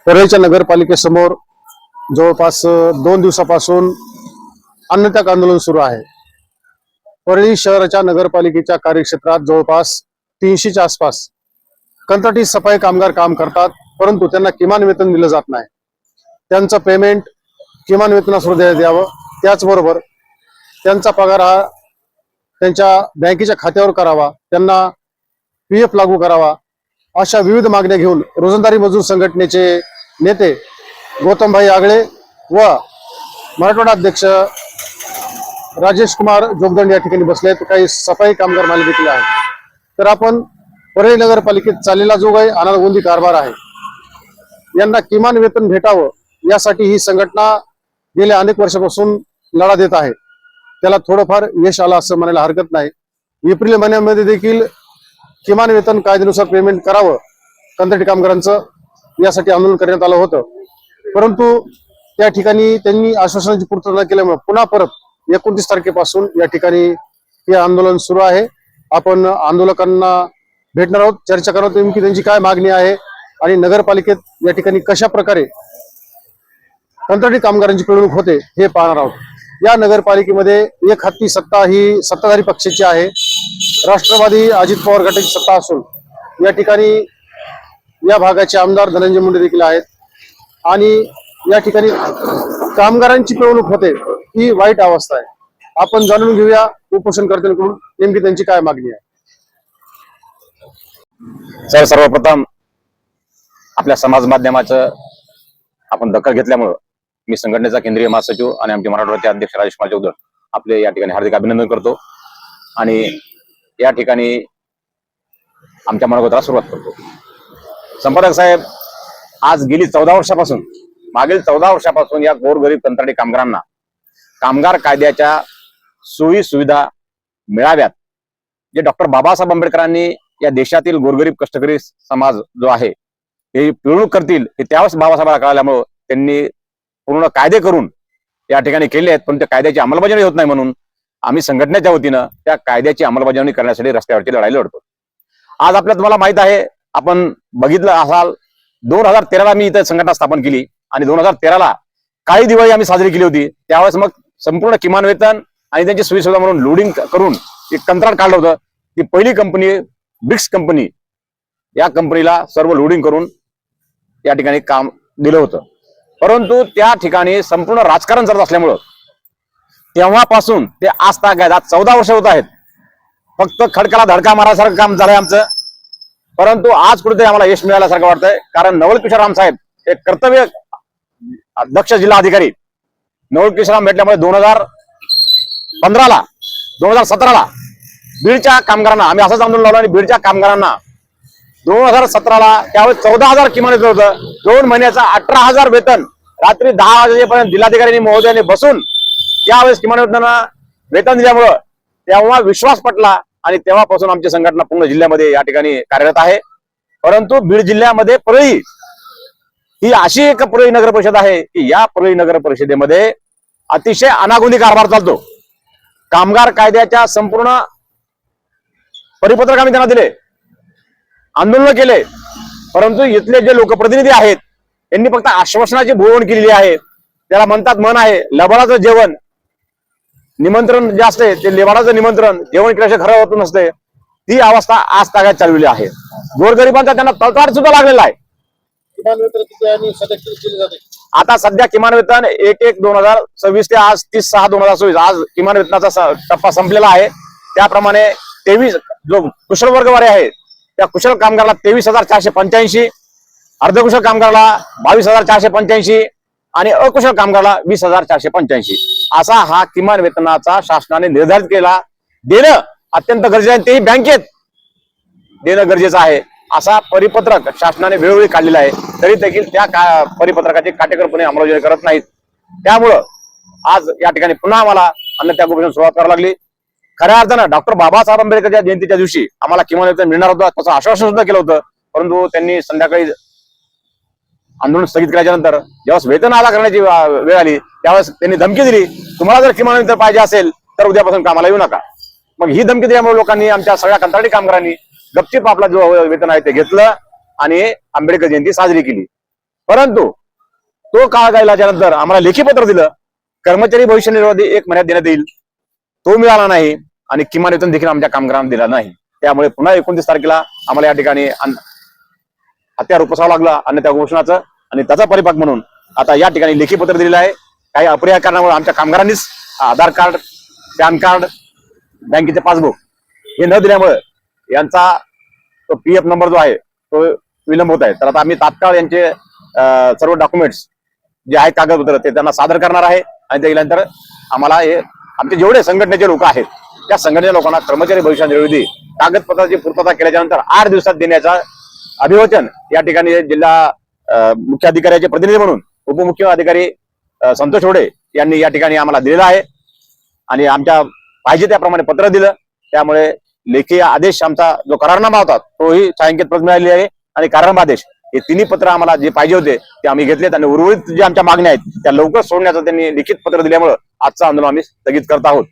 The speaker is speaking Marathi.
परळीच्या नगरपालिकेसमोर जवळपास 2 दिवसापासून अन्नत्याग आंदोलन सुरू आहे। परळी शहराच्या नगरपालिकेच्या कार्यक्षेत्रात जवळपास 300च्या आसपास कंत्राटी सफाई कामगार काम करतात, परंतु त्यांना किमान वेतन दिलं जात नाही। त्यांचं पेमेंट किमान वेतनासोबत द्यावं, त्याचबरोबर त्यांचा पगार हा त्यांच्या बँकेच्या खात्यावर करावा, त्यांना पीएफ लागू करावा, अशा विविध मागण्या घेऊन रोजंदारी मजूर संघटनेचे नेते गौतमभाई आगळे व मराठवाडा अध्यक्ष राजेश कुमार जोगदंड या ठिकाणी बसले आहेत। काही सफाई कामगार माले देखील आहेत। तर आपण परळी नगरपालिकेत चाललेला जो काही अनागोंदी कारभार आहे, यांना किमान वेतन भेटावं यासाठी ही संघटना गेल्या अनेक वर्षापासून लढा देत आहे। त्याला थोडंफार यश आलं असं म्हणायला हरकत नाही। एप्रिल महिन्यामध्ये देखील किमान वेतन कायद्यानुसार पेमेंट करावं कंत्राटी कामगारांचं यासाठी आंदोलन करण्यात आलं होतं, परंतु त्या ठिकाणी त्यांनी आश्वासनाची पूर्तता न केल्यामुळे पुन्हा परत 29 तारखेपासून या ठिकाणी हे आंदोलन सुरू आहे। आपण आंदोलकांना भेटणार आहोत, चर्चा करणार आहोत की त्यांची काय मागणी आहे आणि नगरपालिकेत या ठिकाणी कशा प्रकारे कंत्राटी कामगारांची पिळवणूक होते हे पाहणार आहोत। या नगरपालिकेमध्ये एक हाती सत्ता ही सत्ताधारी पक्षाची आहे। राष्ट्रवादी अजित पवार गटाची सत्ता असून या ठिकाणी या भागाचे आमदार धनंजय मुंडे देखील आहेत आणि या ठिकाणी कामगारांची पिळवणूक होते ही वाईट अवस्था आहे। आपण जाणून घेऊया उपोषणकर्त्यांकडून नेमकी त्यांची काय मागणी आहे। सर, सर्वप्रथम आपल्या समाज माध्यमाचं आपण दखल घेतल्यामुळं मी संघटनेचा केंद्रीय महासचिव आणि आमचे मराठवाड्याचे अध्यक्ष राजेश कुमार जोगदंड आपले या ठिकाणी हार्दिक अभिनंदन करतो आणि या ठिकाणी आमच्या मनोगताला सुरुवात करतो। संपादक साहेब, आज गेली 14 वर्षापासून मागील 14 वर्षापासून या गोरगरीब कंत्राटी कामगारांना कामगार कायद्याच्या सोयी सुविधा मिळाव्यात, जे डॉक्टर बाबासाहेब आंबेडकरांनी या देशातील गोरगरीब कष्टकरी समाज जो आहे हे पिळवणूक करतील हे त्यावेळेस बाबासाहेबांना कळाल्यामुळे त्यांनी पूर्ण कायदे करून या ठिकाणी केले आहेत, पण त्या कायद्याची अंमलबजावणी होत नाही म्हणून आम्ही संघटनेच्या वतीनं त्या कायद्याची अंमलबजावणी करण्यासाठी रस्त्यावरची लढाई लढतो। आज तुम्हाला माहित आहे, आपण बघितलं असाल 2013ला मी इथे संघटना स्थापन केली आणि 2013ला काही दिवाळी आम्ही साजरी केली होती। त्यावेळेस मग संपूर्ण किमान वेतन आणि त्यांची सोयी सुविधा म्हणून लोडिंग करून एक कंत्राट काढलं होतं। ती पहिली कंपनी ब्रिक्स कंपनी, या कंपनीला सर्व लोडिंग करून या ठिकाणी काम दिलं होतं, परंतु त्या ठिकाणी संपूर्ण राजकारण चालत असल्यामुळं तेव्हापासून ते आज तागायत आज 14 वर्ष होत आहेत, फक्त खडकाला धडका मारासारखं काम झालंय आमचं। परंतु आज कुठेतरी आम्हाला यश मिळाल्यासारखं वाटतंय, कारण नवल किशोर राम साहेब एक कर्तव्य दक्ष जिल्हा अधिकारी नवल किशोर राम भेटल्यामुळे 2015ला 2017ला बीडच्या कामगारांना आम्ही असंच आंदोलन लावलं आणि बीडच्या कामगारांना 2017ला त्यावेळेस 14,000 किमान वेतन होतं। 2 महिन्याचा 18,000 वेतन रात्री 10 वाजेपर्यंत जिल्हाधिकारी महोदयाने बसून त्यावेळेस किमान वेतन दिल्यामुळं तेव्हा विश्वास पटला आणि तेव्हापासून आमची संघटना पूर्ण जिल्ह्यामध्ये या ठिकाणी कार्यरत आहे। परंतु बीड जिल्ह्यामध्ये परळी ही अशी एक परळी नगर परिषद आहे की या परळी नगर परिषदेमध्ये अतिशय अनागोंदी कारभार चालतो। कामगार कायद्याच्या संपूर्ण परिपत्रक आम्ही त्यांना दिले, आंदोलन केले, परंतु इथले जे लोकप्रतिनिधी आहेत यांनी फक्त आश्वासनाची भुवण केलेली आहे। त्याला म्हणतात मन आहे लबाडाचं जेवण, निमंत्रण जे असते ते लेबाडाचं निमंत्रण, जेवण केल्याशिवाय खरं होत नसते, ती अवस्था आज तागायत चालवली आहे। गोरगरिबांचा त्यांना तळतळाट सुद्धा लागलेला आहे। किमान वेतन किती आहे आणि सध्या किती दिले जाते? आता सध्या किमान वेतन 1/1/2026 ते आज 30/6/2024 आज किमान वेतनाचा टप्पा संपलेला आहे। त्याप्रमाणे 23 जो कुशल वर्गवारी आहे त्या कुशल कामगाराला 23,485, अर्धकुशल कामगाराला 22,485 आणि अकुशल कामगाराला 20,485 असा हा किमान वेतनाचा शासनाने निर्धारित केला। देणं अत्यंत गरजेचं आहे, तेही बँकेत देणं गरजेचं आहे असा परिपत्रक शासनाने वेळोवेळी काढलेला आहे, तरी देखील त्या परिपत्रकाची काटेकोरपणे अंमलबजावणी करत नाहीत। त्यामुळं आज या ठिकाणी पुन्हा आम्हाला अन्नत्याग उपोषण सुरुवात करावी लागली। खऱ्या अर्थानं डॉक्टर बाबासाहेब आंबेडकरच्या जयंतीच्या दिवशी आम्हाला किमान वेतन मिळणार होतं, त्याचं आश्वासन सुद्धा केलं होतं, परंतु त्यांनी संध्याकाळी आंदोलन स्थगित केल्यानंतर जेव्हा वेतन आला करण्याची वेळ आली त्यावेळेस त्यांनी धमकी दिली, तुम्हाला जर किमान वेतन पाहिजे असेल तर उद्यापासून कामाला येऊ नका। मग ही धमकी दिल्यामुळे लोकांनी, आमच्या सगळ्या कंत्राटी कामगारांनी गपचीप आपला जो वेतन आहे ते घेतलं आणि आंबेडकर जयंती साजरी केली। परंतु तो काळ गेल्याच्या नंतर आम्हाला लेखी पत्र दिलं, कर्मचारी भविष्य निर्वाह निधी 1 महिन्यात देण्यात येईल, तो मिळाला नाही आणि किमान वेतन देखील आमच्या कामगारांना दिला नाही. त्यामुळे पुन्हा 29 तारखेला आम्हाला या ठिकाणी हत्यार उपसावं लागलं अन्य त्या घोषणाचं. आणि त्याचा परिपाक म्हणून आता या ठिकाणी लेखी पत्र दिलेलं आहे. काही अपरिहार्य कारणामुळे आमच्या कामगारांनीच आधार कार्ड, पॅन कार्ड, बँकेचे पासबुक हे न दिल्यामुळे यांचा तो PF नंबर जो आहे तो विलंब होत आहे. तर आता आम्ही तात्काळ यांचे सर्व डॉक्युमेंट्स जे आहेत कागदपत्र ते त्यांना सादर करणार आहे. आणि ते गेल्यानंतर आम्हाला हे आमचे जेवढे संघटनेचे लोक आहेत त्या संघटनेच्या लोकांना कर्मचारी भविष्य निर्वाह निधी कागदपत्राची पूर्तता केल्याच्या नंतर 8 दिवसात देण्याचा अभिवचन या ठिकाणी जिल्हा मुख्य अधिकाऱ्याचे प्रतिनिधी म्हणून उपमुख्य अधिकारी संतोष होडे यांनी या ठिकाणी आम्हाला दिलेला आहे. आणि आमच्या पाहिजे त्याप्रमाणे पत्र दिलं. त्यामुळे लेखी आदेश आमचा जो करारनामा होता तोही छायांकित प्रत मिळाली आहे. आणि करारनामा आदेश हे तिन्ही पत्र आम्हाला जे पाहिजे होते ते आम्ही घेतलेत. आणि उर्वरित जे आमच्या मागण्या आहेत त्या लवकर सोडण्याचं त्यांनी लिखित पत्र दिल्यामुळे आजचं आंदोलन आम्ही स्थगित करत आहोत.